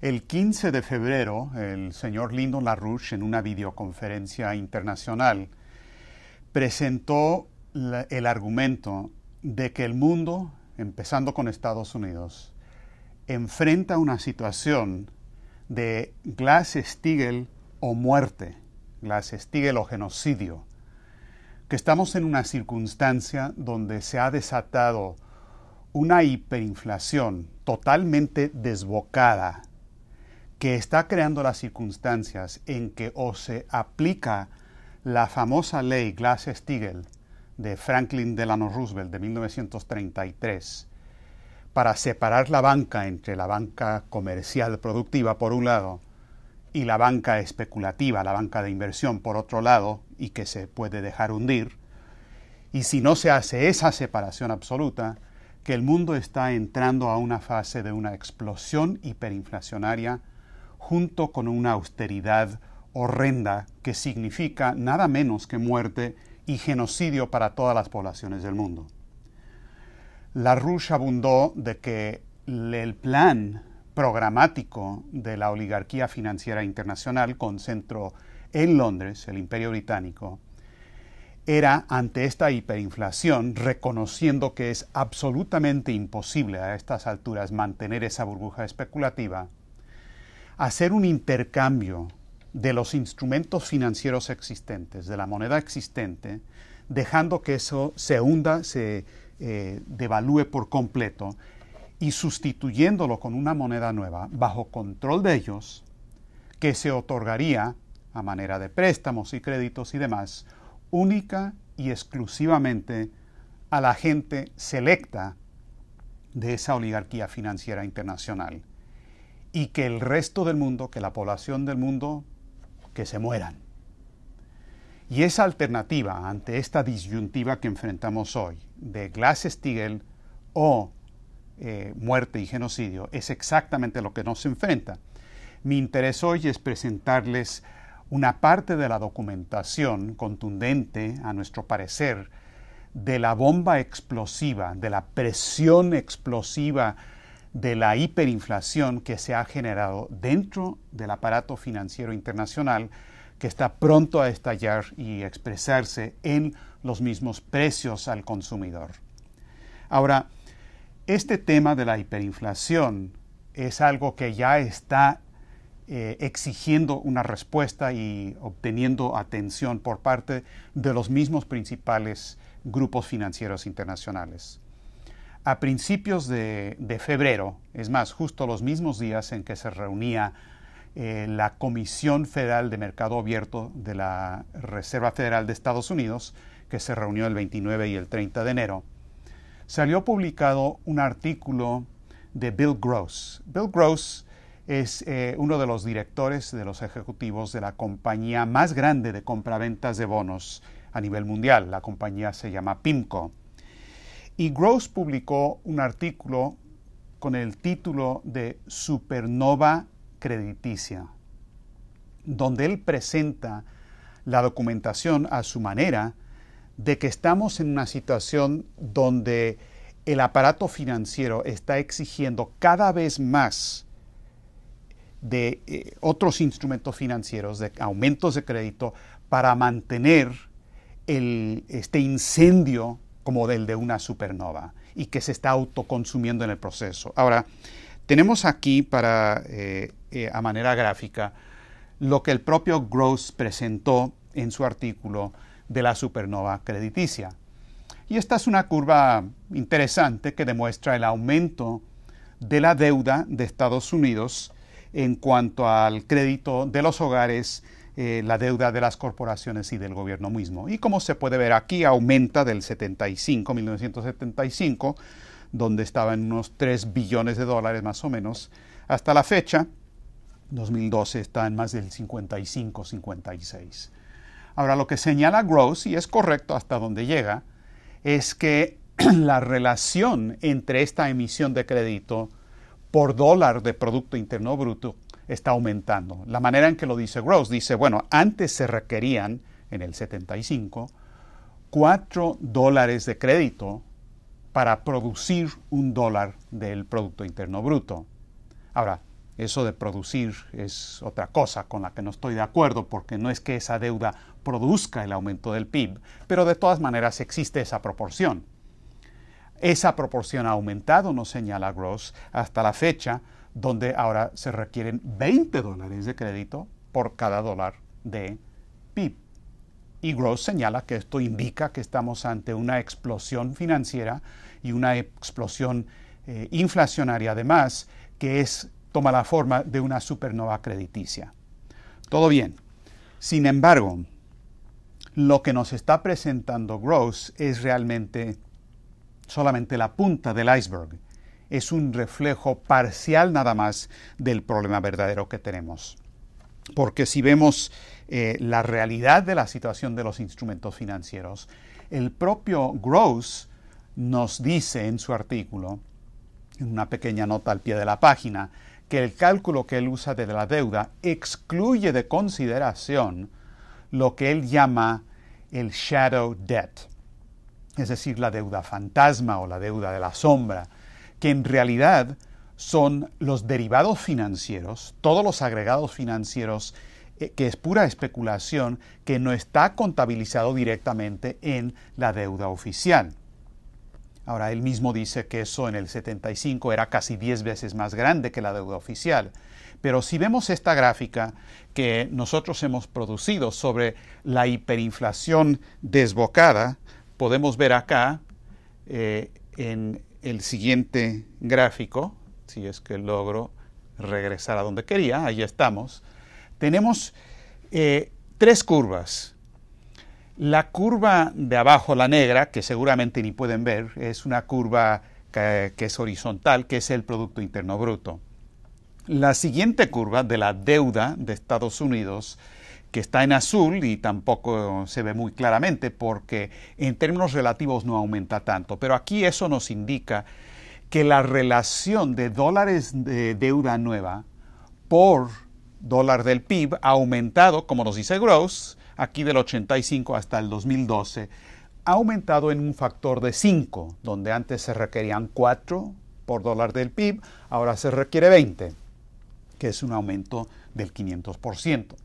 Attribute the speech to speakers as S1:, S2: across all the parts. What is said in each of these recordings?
S1: El 15 de febrero, el señor Lyndon LaRouche, en una videoconferencia internacional, presentó el argumento de que el mundo, empezando con Estados Unidos, enfrenta una situación de Glass-Steagall o muerte, Glass-Steagall o genocidio, que estamos en una circunstancia donde se ha desatado una hiperinflación totalmente desbocada que está creando las circunstancias en que o se aplica la famosa ley Glass-Steagall de Franklin Delano Roosevelt de 1933 para separar la banca entre la banca comercial productiva por un lado y la banca especulativa, la banca de inversión por otro lado, y que se puede dejar hundir. Y si no se hace esa separación absoluta, que el mundo está entrando a una fase de una explosión hiperinflacionaria junto con una austeridad horrenda que significa nada menos que muerte y genocidio para todas las poblaciones del mundo. LaRouche abundó de que el plan programático de la oligarquía financiera internacional con centro en Londres, el Imperio Británico, era ante esta hiperinflación, reconociendo que es absolutamente imposible a estas alturas mantener esa burbuja especulativa, hacer un intercambio de los instrumentos financieros existentes, de la moneda existente, dejando que eso se hunda, se devalúe por completo y sustituyéndolo con una moneda nueva bajo control de ellos, que se otorgaría a manera de préstamos y créditos y demás, única y exclusivamente a la gente selecta de esa oligarquía financiera internacional, y que el resto del mundo, que la población del mundo, que se mueran. Y esa alternativa ante esta disyuntiva que enfrentamos hoy, de Glass-Steagall o muerte y genocidio, es exactamente lo que nos enfrenta. Mi interés hoy es presentarles una parte de la documentación contundente, a nuestro parecer, de la bomba explosiva, de la presión explosiva de la hiperinflación que se ha generado dentro del aparato financiero internacional, que está pronto a estallar y expresarse en los mismos precios al consumidor. Ahora, este tema de la hiperinflación es algo que ya está exigiendo una respuesta y obteniendo atención por parte de los mismos principales grupos financieros internacionales. A principios de febrero, es más, justo los mismos días en que se reunía la Comisión Federal de Mercado Abierto de la Reserva Federal de Estados Unidos, que se reunió el 29 y el 30 de enero, salió publicado un artículo de Bill Gross. Bill Gross es uno de los directores, de los ejecutivos de la compañía más grande de compraventas de bonos a nivel mundial. La compañía se llama PIMCO. Y Gross publicó un artículo con el título de Supernova Crediticia, donde él presenta la documentación a su manera de que estamos en una situación donde el aparato financiero está exigiendo cada vez más de otros instrumentos financieros, de aumentos de crédito, para mantener este incendio como del de una supernova, y que se está autoconsumiendo en el proceso. Ahora, tenemos aquí a manera gráfica lo que el propio Gross presentó en su artículo de la supernova crediticia. Y esta es una curva interesante que demuestra el aumento de la deuda de Estados Unidos en cuanto al crédito de los hogares, la deuda de las corporaciones y del gobierno mismo. Y como se puede ver aquí, aumenta del 1975, donde estaba en unos 3 billones de dólares más o menos, hasta la fecha, 2012, está en más del 55, 56. Ahora, lo que señala Gross, y es correcto hasta donde llega, es que la relación entre esta emisión de crédito por dólar de Producto Interno Bruto está aumentando. La manera en que lo dice Gross, dice, bueno, antes se requerían, en el 75, $4 de crédito para producir $1 del Producto Interno Bruto. Ahora, Eso de producir es otra cosa con la que no estoy de acuerdo, porque no es que esa deuda produzca el aumento del PIB, pero de todas maneras existe esa proporción. Esa proporción ha aumentado, nos señala Gross, hasta la fecha, donde ahora se requieren $20 de crédito por cada dólar de PIB. Y Gross señala que esto indica que estamos ante una explosión financiera y una explosión inflacionaria además, que toma la forma de una supernova crediticia. Todo bien. Sin embargo, lo que nos está presentando Gross es realmente solamente la punta del iceberg. Es un reflejo parcial nada más del problema verdadero que tenemos. Porque si vemos la realidad de la situación de los instrumentos financieros, el propio Gross nos dice en su artículo, en una pequeña nota al pie de la página, que el cálculo que él usa de la deuda excluye de consideración lo que él llama el shadow debt, es decir, la deuda fantasma o la deuda de la sombra, que en realidad son los derivados financieros, todos los agregados financieros, que es pura especulación, que no está contabilizado directamente en la deuda oficial. Ahora, él mismo dice que eso en el 75 era casi 10 veces más grande que la deuda oficial. Pero si vemos esta gráfica que nosotros hemos producido sobre la hiperinflación desbocada, podemos ver acá en el siguiente gráfico, si es que logro regresar a donde quería, ahí estamos, tenemos 3 curvas. La curva de abajo, la negra, que seguramente ni pueden ver, es una curva que es horizontal, que es el Producto Interno Bruto. La siguiente curva de la deuda de Estados Unidos, que está en azul y tampoco se ve muy claramente porque en términos relativos no aumenta tanto, pero aquí eso nos indica que la relación de dólares de deuda nueva por dólar del PIB ha aumentado, como nos dice Gross, aquí del 85 hasta el 2012, ha aumentado en un factor de 5, donde antes se requerían 4 por dólar del PIB, ahora se requiere 20, que es un aumento del 500%.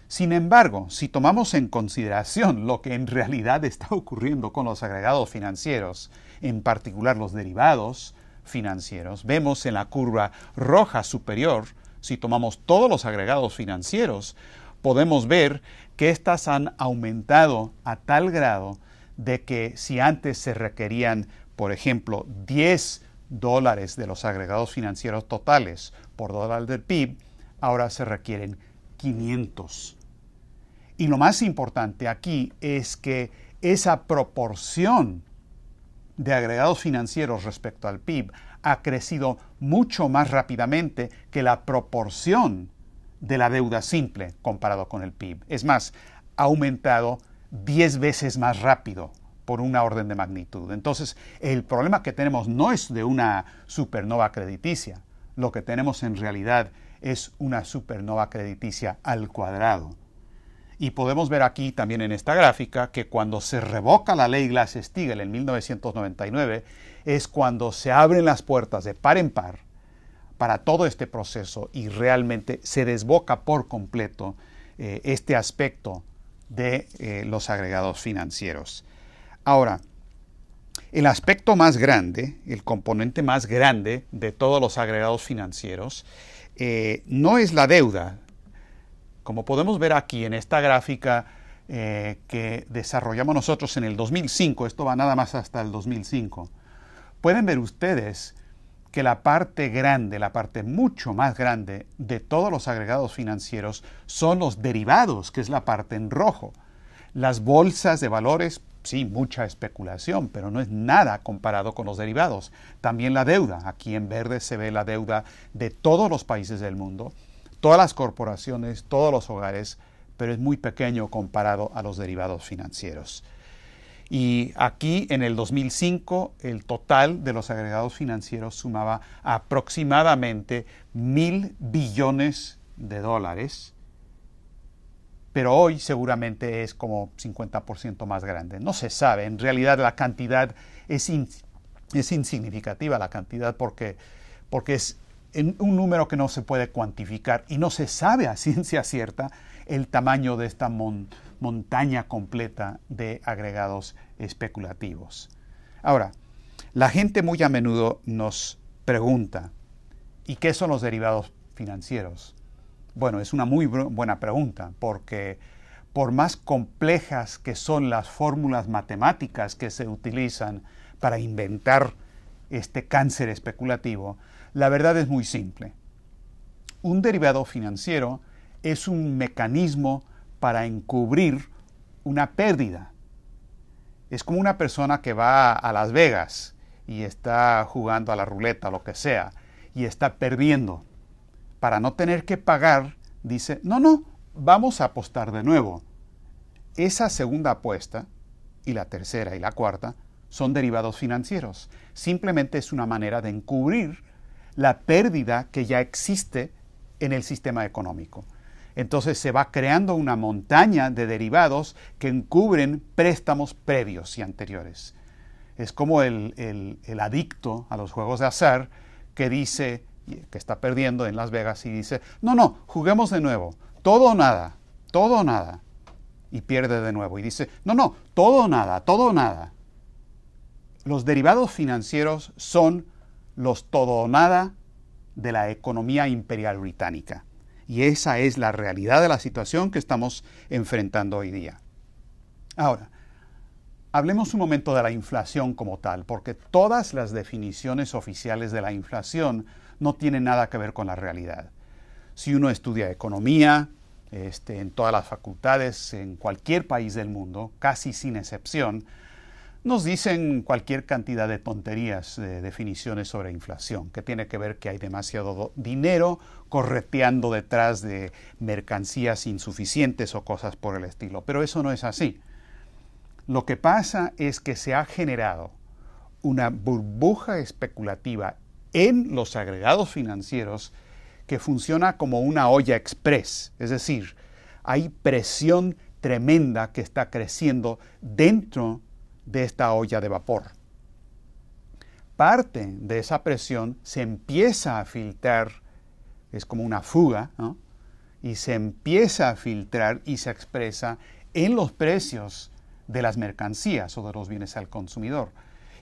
S1: Sin embargo, si tomamos en consideración lo que en realidad está ocurriendo con los agregados financieros, en particular los derivados financieros, vemos en la curva roja superior, si tomamos todos los agregados financieros, podemos ver que éstas han aumentado a tal grado de que si antes se requerían, por ejemplo, $10 de los agregados financieros totales por dólar del PIB, ahora se requieren 500. Y lo más importante aquí es que esa proporción de agregados financieros respecto al PIB ha crecido mucho más rápidamente que la proporción de la deuda simple comparado con el PIB. Es más, ha aumentado 10 veces más rápido por una orden de magnitud. Entonces, el problema que tenemos no es de una supernova crediticia. Lo que tenemos en realidad es una supernova crediticia al cuadrado. Y podemos ver aquí también en esta gráfica que cuando se revoca la ley Glass-Steagall en 1999 es cuando se abren las puertas de par en par para todo este proceso y realmente se desboca por completo este aspecto de los agregados financieros. Ahora, el aspecto más grande, el componente más grande de todos los agregados financieros, no es la deuda. Como podemos ver aquí en esta gráfica que desarrollamos nosotros en el 2005, esto va nada más hasta el 2005, pueden ver ustedes que la parte grande, la parte mucho más grande de todos los agregados financieros son los derivados, que es la parte en rojo. Las bolsas de valores, sí, mucha especulación, pero no es nada comparado con los derivados. También la deuda, aquí en verde se ve la deuda de todos los países del mundo, todas las corporaciones, todos los hogares, pero es muy pequeño comparado a los derivados financieros. Y aquí en el 2005 el total de los agregados financieros sumaba aproximadamente $1,000 billones, pero hoy seguramente es como 50% más grande. No se sabe, en realidad la cantidad es insignificativa, la cantidad porque es en un número que no se puede cuantificar y no se sabe a ciencia cierta el tamaño de esta montaña completa de agregados especulativos. Ahora, la gente muy a menudo nos pregunta, ¿y qué son los derivados financieros? Bueno, es una muy buena pregunta, porque por más complejas que son las fórmulas matemáticas que se utilizan para inventar este cáncer especulativo, la verdad es muy simple. Un derivado financiero es un mecanismo para encubrir una pérdida. Es como una persona que va a Las Vegas y está jugando a la ruleta o lo que sea y está perdiendo. Para no tener que pagar, dice, no, vamos a apostar de nuevo. Esa segunda apuesta, y la tercera y la cuarta, son derivados financieros. Simplemente es una manera de encubrir la pérdida que ya existe en el sistema económico. Entonces se va creando una montaña de derivados que encubren préstamos previos y anteriores. Es como el adicto a los juegos de azar que dice, que está perdiendo en Las Vegas y dice, no, juguemos de nuevo, todo o nada, todo o nada. Y pierde de nuevo y dice, no, todo o nada, todo o nada. Los derivados financieros son los todo o nada de la economía imperial británica. Y esa es la realidad de la situación que estamos enfrentando hoy día. Ahora, hablemos un momento de la inflación como tal, porque todas las definiciones oficiales de la inflación no tienen nada que ver con la realidad. Si uno estudia economía, en todas las facultades, en cualquier país del mundo, casi sin excepción, nos dicen cualquier cantidad de tonterías de definiciones sobre inflación, que tiene que ver que hay demasiado dinero correteando detrás de mercancías insuficientes o cosas por el estilo. Pero eso no es así. Lo que pasa es que se ha generado una burbuja especulativa en los agregados financieros que funciona como una olla express. Es decir, hay presión tremenda que está creciendo dentro de esta olla de vapor. Parte de esa presión se empieza a filtrar, es como una fuga, ¿no? Y se empieza a filtrar y se expresa en los precios de las mercancías o de los bienes al consumidor.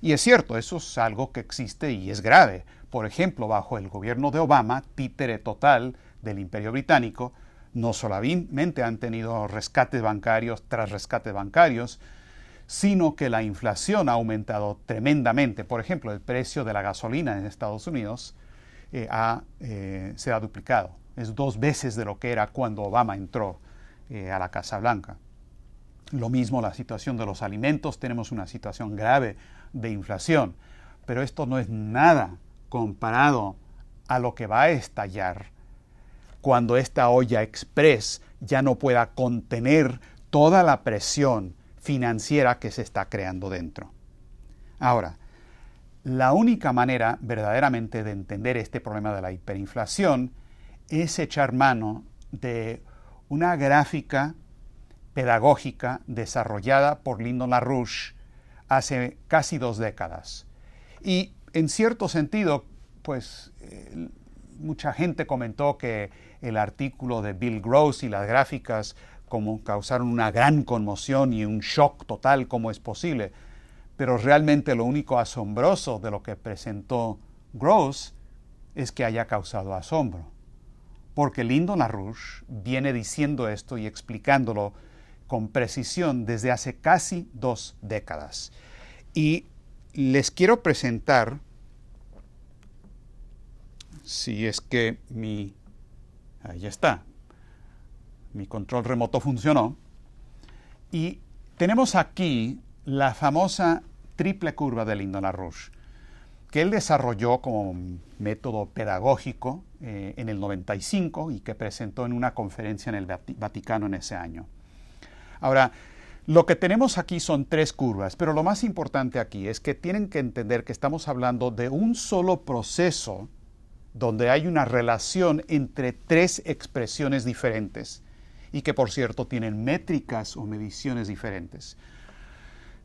S1: Y es cierto, eso es algo que existe y es grave. Por ejemplo, bajo el gobierno de Obama, títere total del Imperio Británico, no solamente han tenido rescates bancarios tras rescates bancarios, sino que la inflación ha aumentado tremendamente. Por ejemplo, el precio de la gasolina en Estados Unidos se ha duplicado. Es 2 veces de lo que era cuando Obama entró a la Casa Blanca. Lo mismo la situación de los alimentos, tenemos una situación grave de inflación, pero esto no es nada comparado a lo que va a estallar cuando esta olla express ya no pueda contener toda la presión financiera que se está creando dentro. Ahora, la única manera verdaderamente de entender este problema de la hiperinflación es echar mano de una gráfica pedagógica desarrollada por Lyndon LaRouche hace casi 2 décadas. Y en cierto sentido, pues mucha gente comentó que el artículo de Bill Gross y las gráficas como causaron una gran conmoción y un shock total, como es posible. Pero realmente lo único asombroso de lo que presentó Gross es que haya causado asombro. Porque Lyndon LaRouche viene diciendo esto y explicándolo con precisión desde hace casi 2 décadas. Y les quiero presentar, si es que ahí está, mi control remoto funcionó, y tenemos aquí la famosa triple curva de Lyndon LaRouche, que él desarrolló como método pedagógico en el 95 y que presentó en una conferencia en el Vaticano en ese año. Ahora, lo que tenemos aquí son 3 curvas, pero lo más importante aquí es que tienen que entender que estamos hablando de un solo proceso donde hay una relación entre 3 expresiones diferentes y que, por cierto, tienen métricas o mediciones diferentes.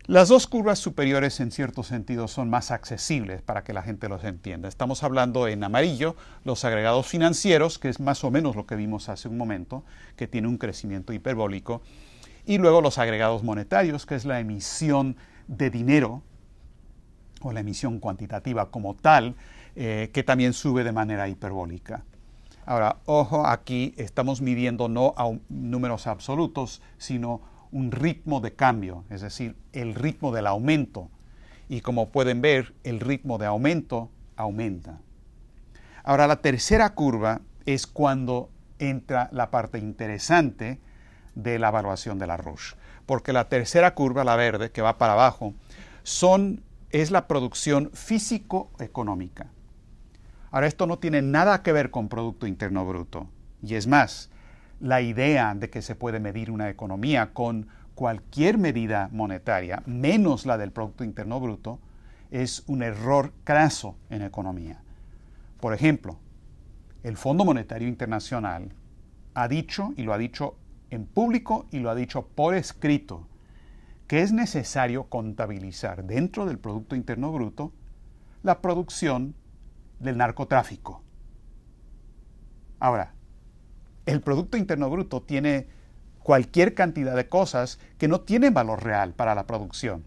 S1: Las dos curvas superiores en cierto sentido son más accesibles para que la gente los entienda. Estamos hablando en amarillo los agregados financieros, que es más o menos lo que vimos hace un momento, que tiene un crecimiento hiperbólico, y luego los agregados monetarios, que es la emisión de dinero o la emisión cuantitativa como tal, que también sube de manera hiperbólica. Ahora, ojo, aquí estamos midiendo no a números absolutos, sino un ritmo de cambio, es decir, el ritmo del aumento. Y como pueden ver, el ritmo de aumento aumenta. Ahora, la tercera curva es cuando entra la parte interesante de la evaluación de la Roush. Porque la tercera curva, la verde, que va para abajo, es la producción físico-económica. Ahora, esto no tiene nada que ver con Producto Interno Bruto. Y es más, la idea de que se puede medir una economía con cualquier medida monetaria, menos la del Producto Interno Bruto, es un error craso en economía. Por ejemplo, el Fondo Monetario Internacional ha dicho, y lo ha dicho en público y lo ha dicho por escrito, que es necesario contabilizar dentro del Producto Interno Bruto la producción del narcotráfico. Ahora, el Producto Interno Bruto tiene cualquier cantidad de cosas que no tienen valor real para la producción.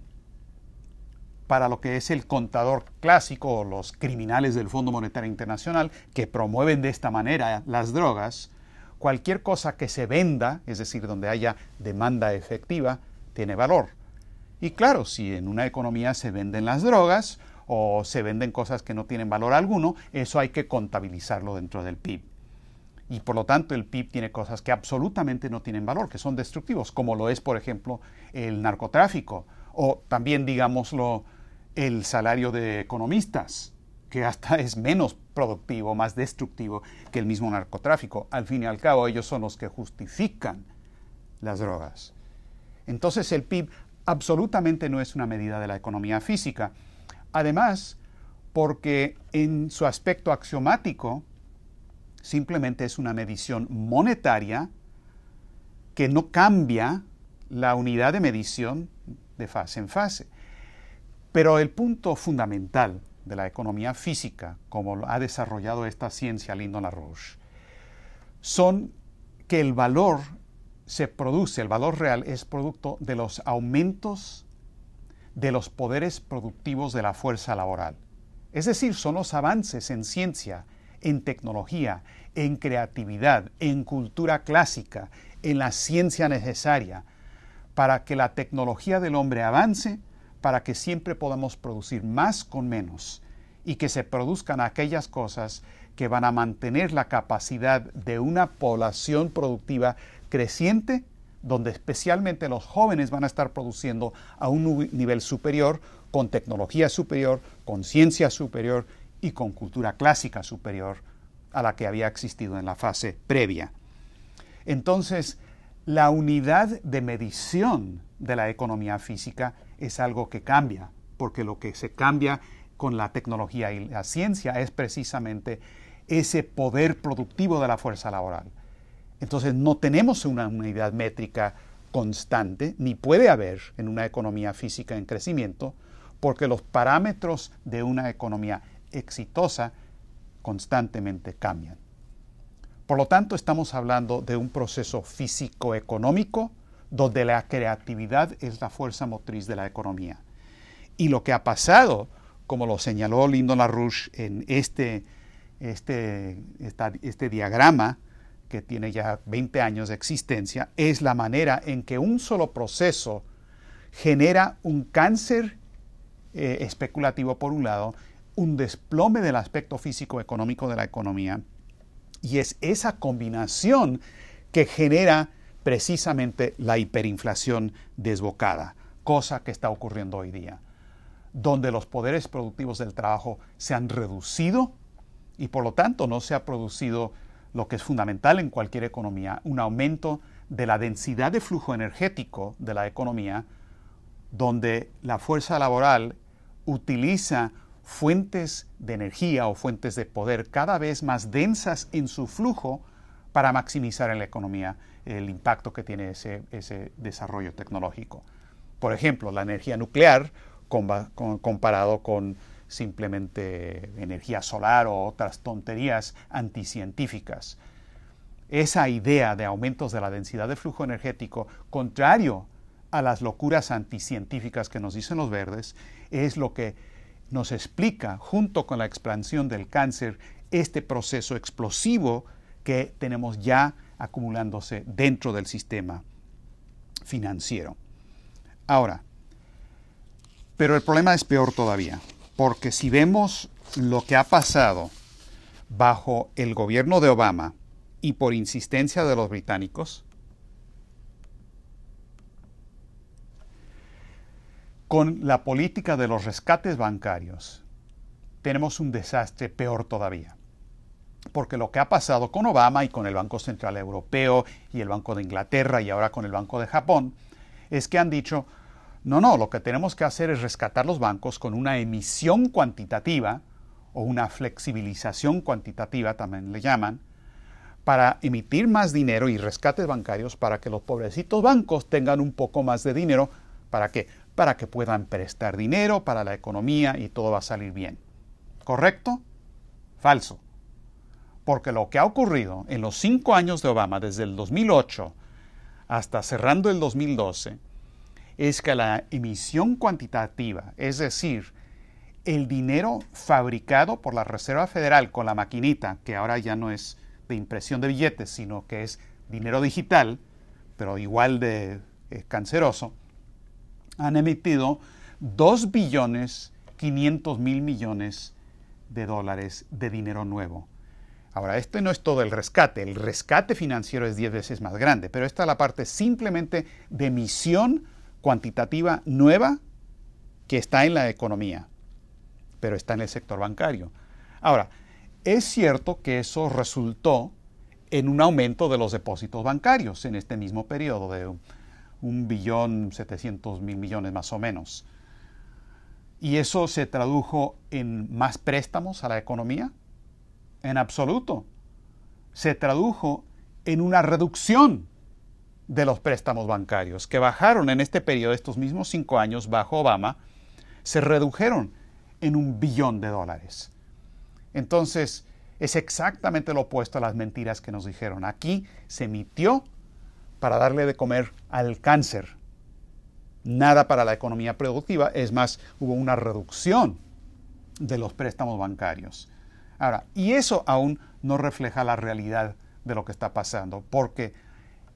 S1: Para lo que es el contador clásico o los criminales del Fondo Monetario Internacional que promueven de esta manera las drogas, cualquier cosa que se venda, es decir, donde haya demanda efectiva, tiene valor. Y claro, si en una economía se venden las drogas o se venden cosas que no tienen valor alguno, eso hay que contabilizarlo dentro del PIB. Y por lo tanto el PIB tiene cosas que absolutamente no tienen valor, que son destructivos, como lo es, por ejemplo, el narcotráfico, o también, digámoslo, el salario de economistas, que hasta es menos productivo, más destructivo que el mismo narcotráfico. Al fin y al cabo, ellos son los que justifican las drogas. Entonces el PIB absolutamente no es una medida de la economía física. Además, porque en su aspecto axiomático, simplemente es una medición monetaria que no cambia la unidad de medición de fase en fase. Pero el punto fundamental de la economía física, como lo ha desarrollado esta ciencia Lyndon LaRouche, son que el valor se produce, el valor real es producto de los aumentos de los poderes productivos de la fuerza laboral. Es decir, son los avances en ciencia, en tecnología, en creatividad, en cultura clásica, en la ciencia necesaria, para que la tecnología del hombre avance, para que siempre podamos producir más con menos y que se produzcan aquellas cosas que van a mantener la capacidad de una población productiva creciente, donde especialmente los jóvenes van a estar produciendo a un nivel superior, con tecnología superior, con ciencia superior y con cultura clásica superior a la que había existido en la fase previa. Entonces, la unidad de medición de la economía física es algo que cambia, porque lo que se cambia con la tecnología y la ciencia es precisamente ese poder productivo de la fuerza laboral. Entonces, no tenemos una unidad métrica constante, ni puede haber en una economía física en crecimiento, porque los parámetros de una economía exitosa constantemente cambian. Por lo tanto, estamos hablando de un proceso físico-económico donde la creatividad es la fuerza motriz de la economía. Y lo que ha pasado, como lo señaló Lyndon LaRouche en este diagrama, que tiene ya 20 años de existencia, es la manera en que un solo proceso genera un cáncer especulativo por un lado, un desplome del aspecto físico-económico de la economía, y es esa combinación que genera precisamente la hiperinflación desbocada, cosa que está ocurriendo hoy día, donde los poderes productivos del trabajo se han reducido y por lo tanto no se ha producido lo que es fundamental en cualquier economía, un aumento de la densidad de flujo energético de la economía, donde la fuerza laboral utiliza fuentes de energía o fuentes de poder cada vez más densas en su flujo para maximizar en la economía el impacto que tiene ese desarrollo tecnológico. Por ejemplo, la energía nuclear comparado con simplemente energía solar o otras tonterías anticientíficas. Esa idea de aumentos de la densidad de flujo energético, contrario a las locuras anticientíficas que nos dicen los verdes, es lo que nos explica, junto con la expansión del cáncer, este proceso explosivo que tenemos ya acumulándose dentro del sistema financiero. Ahora, pero el problema es peor todavía, porque si vemos lo que ha pasado bajo el gobierno de Obama y por insistencia de los británicos, con la política de los rescates bancarios, tenemos un desastre peor todavía. Porque lo que ha pasado con Obama y con el Banco Central Europeo y el Banco de Inglaterra y ahora con el Banco de Japón, es que han dicho, no, lo que tenemos que hacer es rescatar los bancos con una emisión cuantitativa o una flexibilización cuantitativa, también le llaman, para emitir más dinero y rescates bancarios para que los pobrecitos bancos tengan un poco más de dinero. ¿Para qué? Para que puedan prestar dinero para la economía y todo va a salir bien. ¿Correcto? Falso. Porque lo que ha ocurrido en los 5 años de Obama, desde el 2008 hasta cerrando el 2012, es que la emisión cuantitativa, es decir, el dinero fabricado por la Reserva Federal con la maquinita, que ahora ya no es de impresión de billetes, sino que es dinero digital, pero igual de canceroso, han emitido 2.500.000.000.000 de dólares de dinero nuevo. Ahora, este no es todo el rescate financiero es 10 veces más grande, pero esta es la parte simplemente de emisión cuantitativa nueva que está en la economía, pero está en el sector bancario. Ahora, es cierto que eso resultó en un aumento de los depósitos bancarios en este mismo periodo de 1.700.000.000.000 más o menos. ¿Y eso se tradujo en más préstamos a la economía? En absoluto. Se tradujo en una reducción de los préstamos bancarios, que bajaron en este periodo, estos mismos 5 años bajo Obama, se redujeron en $1 billón. Entonces, es exactamente lo opuesto a las mentiras que nos dijeron. Aquí se emitió para darle de comer al cáncer. Nada para la economía productiva, es más, hubo una reducción de los préstamos bancarios. Ahora, y eso aún no refleja la realidad de lo que está pasando, porque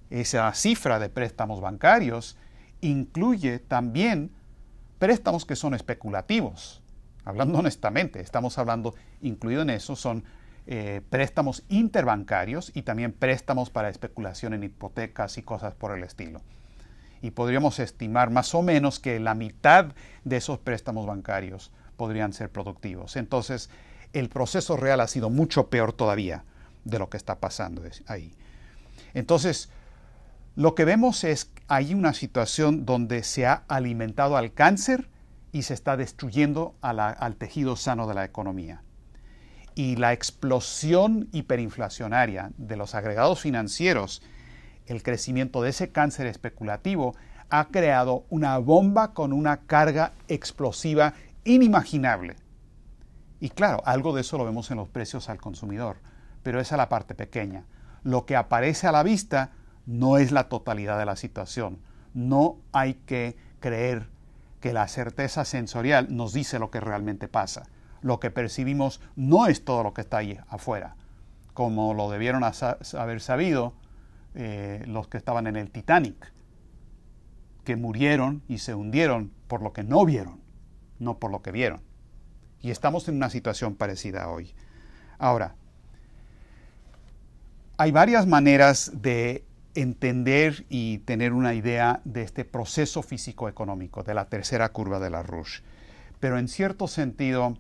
S1: esa cifra de préstamos bancarios incluye también préstamos que son especulativos. Hablando honestamente, estamos hablando, incluido en eso, son préstamos interbancarios y también préstamos para especulación en hipotecas y cosas por el estilo. Y podríamos estimar más o menos que la mitad de esos préstamos bancarios podrían ser productivos. Entonces, el proceso real ha sido mucho peor todavía de lo que está pasando ahí. Entonces, lo que vemos es que hay una situación donde se ha alimentado al cáncer y se está destruyendo al tejido sano de la economía. Y la explosión hiperinflacionaria de los agregados financieros, el crecimiento de ese cáncer especulativo, ha creado una bomba con una carga explosiva inimaginable. Y claro, algo de eso lo vemos en los precios al consumidor, pero esa es la parte pequeña. Lo que aparece a la vista no es la totalidad de la situación. No hay que creer que la certeza sensorial nos dice lo que realmente pasa. Lo que percibimos no es todo lo que está ahí afuera, como lo debieron haber sabido los que estaban en el Titanic, que murieron y se hundieron por lo que no vieron, no por lo que vieron. Y estamos en una situación parecida hoy. Ahora, hay varias maneras de entender y tener una idea de este proceso físico-económico, de la tercera curva de LaRouche. Pero en cierto sentido,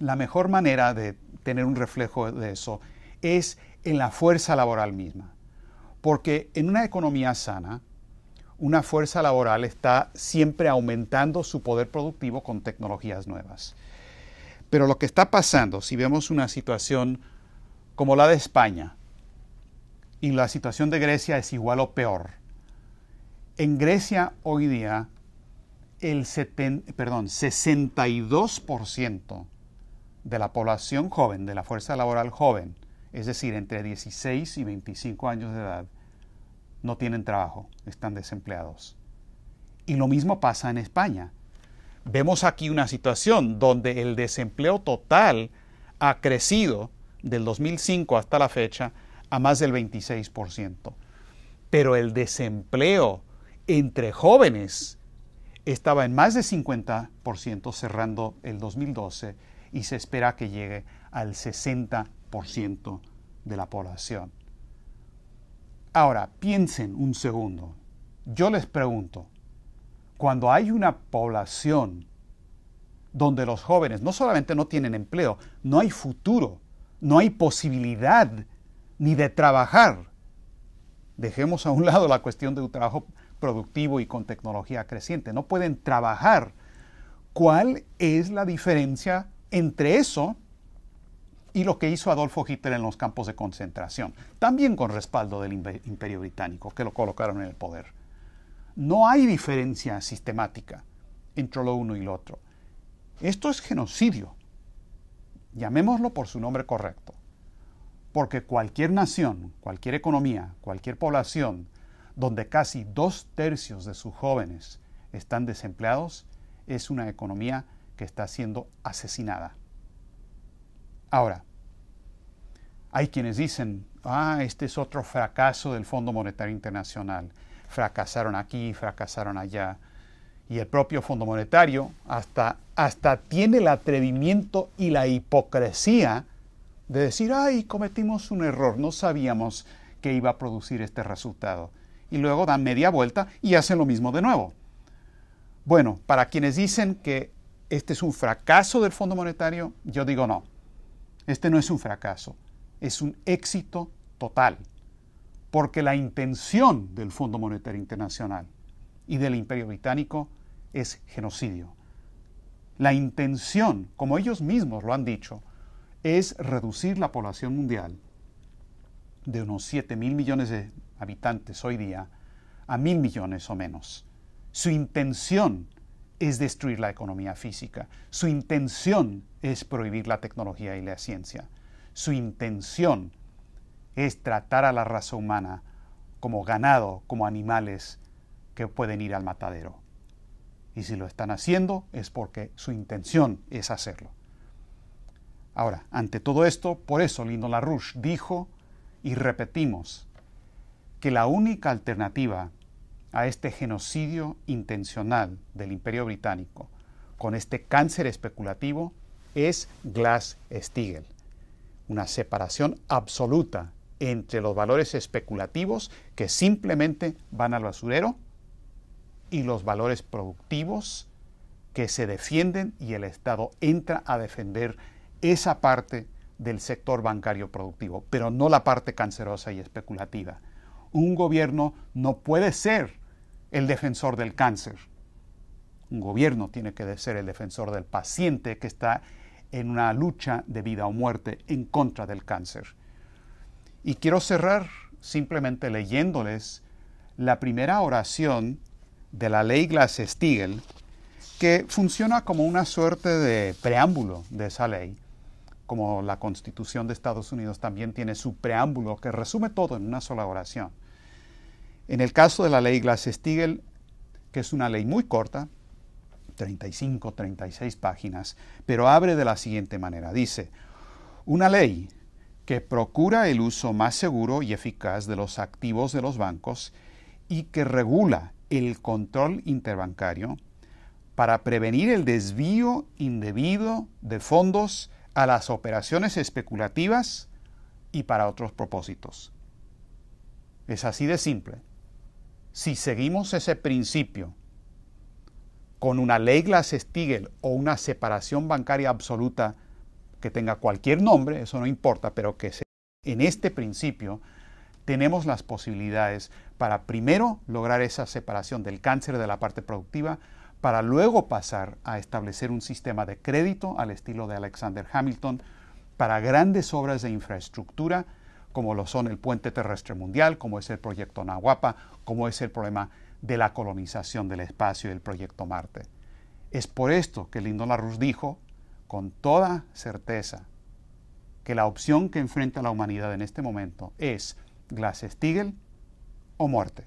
S1: la mejor manera de tener un reflejo de eso es en la fuerza laboral misma. Porque en una economía sana, una fuerza laboral está siempre aumentando su poder productivo con tecnologías nuevas. Pero lo que está pasando, si vemos una situación como la de España, y la situación de Grecia es igual o peor. En Grecia hoy día 62% de la población joven, de la fuerza laboral joven, es decir, entre 16 y 25 años de edad, no tienen trabajo, están desempleados. Y lo mismo pasa en España. Vemos aquí una situación donde el desempleo total ha crecido del 2005 hasta la fecha a más del 26%. Pero el desempleo entre jóvenes estaba en más de 50% cerrando el 2012 y se espera que llegue al 60% de la población. Ahora, piensen un segundo. Yo les pregunto, cuando hay una población donde los jóvenes no solamente no tienen empleo, no hay futuro, no hay posibilidad ni de trabajar. Dejemos a un lado la cuestión de un trabajo productivo y con tecnología creciente. No pueden trabajar. ¿Cuál es la diferencia entre eso y lo que hizo Adolfo Hitler en los campos de concentración? También con respaldo del Imperio Británico, que lo colocaron en el poder. No hay diferencia sistemática entre lo uno y lo otro. Esto es genocidio. Llamémoslo por su nombre correcto. Porque cualquier nación, cualquier economía, cualquier población donde casi 2/3 de sus jóvenes están desempleados, es una economía que está siendo asesinada. Ahora, hay quienes dicen, este es otro fracaso del Fondo Monetario Internacional. Fracasaron aquí, fracasaron allá. Y el propio Fondo Monetario hasta tiene el atrevimiento y la hipocresía de decir, cometimos un error, no sabíamos que iba a producir este resultado. Y luego dan media vuelta y hacen lo mismo de nuevo. Bueno, para quienes dicen que este es un fracaso del Fondo Monetario, yo digo no. Este no es un fracaso, es un éxito total. Porque la intención del Fondo Monetario Internacional y del Imperio Británico es genocidio. La intención, como ellos mismos lo han dicho, es reducir la población mundial de unos 7.000 millones de habitantes hoy día a 1.000 millones o menos. Su intención es destruir la economía física. Su intención es prohibir la tecnología y la ciencia. Su intención es tratar a la raza humana como ganado, como animales que pueden ir al matadero. Y si lo están haciendo es porque su intención es hacerlo. Ahora, ante todo esto, por eso Lyndon LaRouche dijo, y repetimos, que la única alternativa a este genocidio intencional del Imperio Británico con este cáncer especulativo es Glass-Steagall, una separación absoluta entre los valores especulativos que simplemente van al basurero y los valores productivos que se defienden y el Estado entra a defender esa parte del sector bancario productivo, pero no la parte cancerosa y especulativa. Un gobierno no puede ser el defensor del cáncer. Un gobierno tiene que ser el defensor del paciente que está en una lucha de vida o muerte en contra del cáncer. Y quiero cerrar simplemente leyéndoles la primera oración de la ley Glass-Steagall, que funciona como una suerte de preámbulo de esa ley, como la Constitución de Estados Unidos también tiene su preámbulo que resume todo en una sola oración. En el caso de la ley Glass-Steagall, que es una ley muy corta, 35, 36 páginas, pero abre de la siguiente manera. Dice, una ley que procura el uso más seguro y eficaz de los activos de los bancos y que regula el control interbancario para prevenir el desvío indebido de fondos a las operaciones especulativas y para otros propósitos. Es así de simple. Si seguimos ese principio con una ley Glass-Steagall o una separación bancaria absoluta que tenga cualquier nombre, eso no importa, pero que en este principio tenemos las posibilidades para primero lograr esa separación del cáncer de la parte productiva, para luego pasar a establecer un sistema de crédito al estilo de Alexander Hamilton para grandes obras de infraestructura, como lo son el Puente Terrestre Mundial, como es el proyecto Nahuapa, como es el problema de la colonización del espacio y del proyecto Marte. Es por esto que Lyndon LaRouche dijo con toda certeza que la opción que enfrenta la humanidad en este momento es Glass-Steagall o muerte.